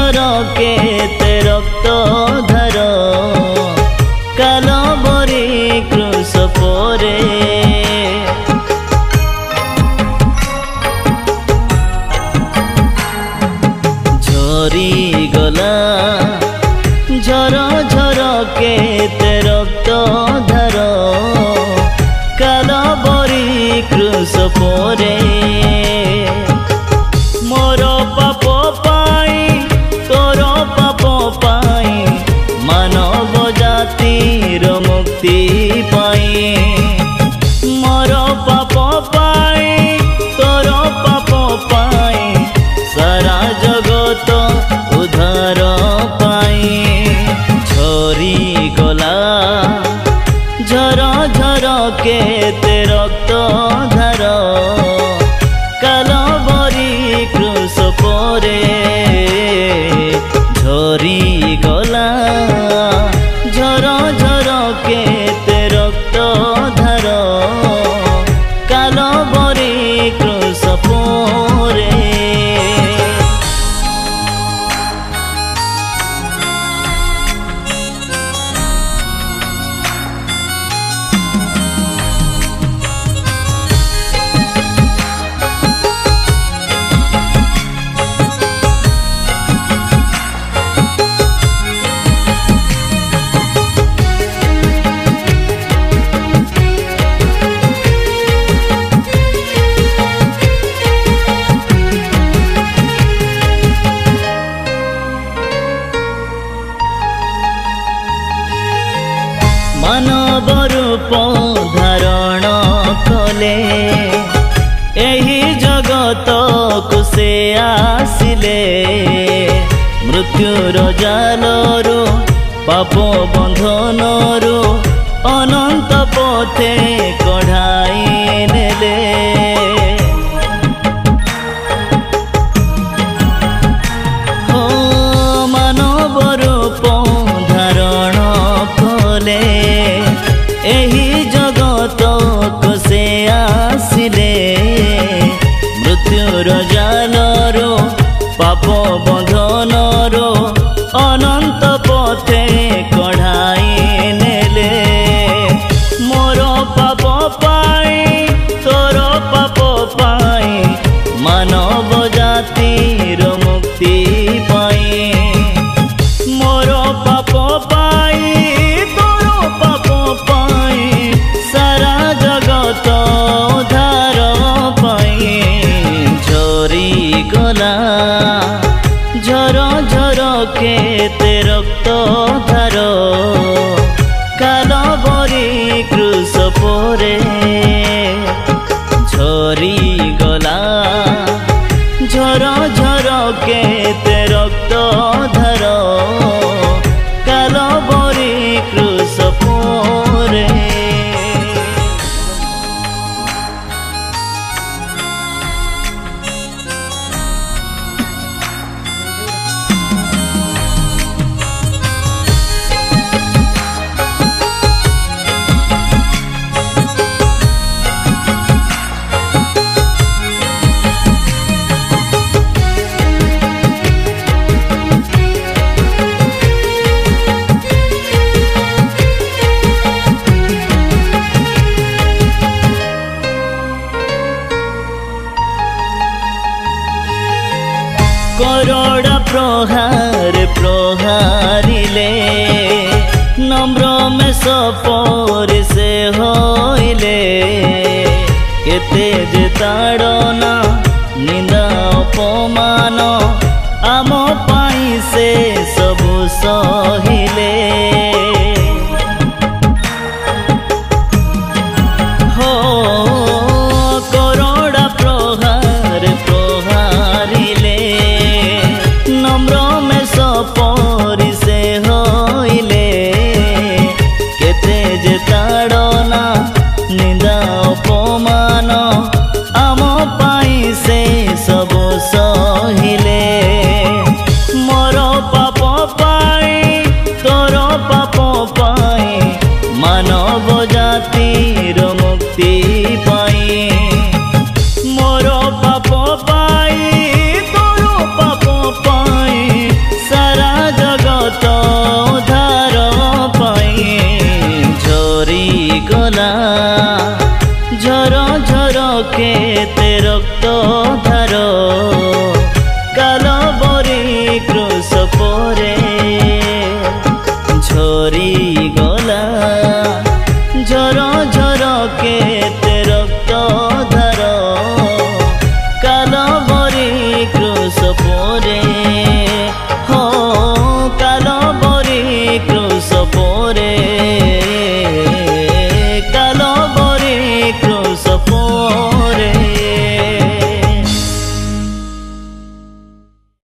ଝର କେତେ ରକ୍ତ ଧାର କାଲବରୀ କ୍ରୁଶ ପରେ ଝରିଗଲା ଝର ଝର କେତେ ରକ୍ତ ଧାର କାଲବରୀ କ୍ରୁଶ ପରେ ମୋର ପାପ ପାଇଁ ତୋର ପାପ ପାଇଁ ମାନବ ଜାତିର ମୁକ୍ତି ପାଇଁ ମୋର ପାପ ପାଇଁ ତୋର ପାପ ପାଇଁ ସାରା ଜଗତ ଉଦ୍ଧାର ପାଇଁ ଝରିଗଲା ଝର ଝର କେତେ ରକ୍ତ ଧାର କାଲବରୀ କ୍ରୁଶ ପରେ ଝରିଗଲା ଝର ଝର କେତେ ରକ୍ତ ଧାର କାଲବରୀ କ୍ରୁଶ ପରେ ମାନବ ରୂପ ଧାରଣ କଲେ ଏହି ଜଗତକୁ ସେ ଆସିଲେ ମୃତ୍ୟୁର ଜାଲରୁ ପାପ ବନ୍ଧନରୁ ଅନନ୍ତ ପଥେ କଢ଼ାଇ ନେଲେ ମାନବ ରୂପ ଧାରଣ କଲେ ଏହି ଜଗତକୁ ସେ ଆସିଲେ ମୃତ୍ୟୁର ଜାଲରୁ ପାପ ବନ୍ଧନରୁ ଅନନ୍ତ ପଥେ କଢ଼ାଇ ନେଲେ ମୋର ପାପ ପାଇଁ ତୋର ପାପ ପାଇଁ ମାନବ ଜାତିର ମୁକ୍ତି ପାଇଁ ମୋର ପାପ ପାଇଁ ତୋର ପାପ ପାଇଁ ସାରା ଜଗତ ଉଦ୍ଧାର ପାଇଁ ଝରିଗଲା ଝର ଝର କେତେ ରକ୍ତ ଧାର କାଲବରୀ କ୍ରୁଶ ପରେ ଝରିଗଲା ଝର ଝର କେତେ ରକ୍ତ ଧାର କାଲବରୀ କ୍ରୁଶ ପରେ करोड़ प्रहार प्रहारिले नम्र में सपर से होइले केते जे ताड़ना निंदा अपमान आम पाई से सबु सहिले हो करोड़ प्रहार प्रहारिले नम्र में सपर से होइले केते जे ताड़ना निंदा अपमान आम पाई से सबु सहिले मोर पाप पाई ଅକ୍ଷର କେତେ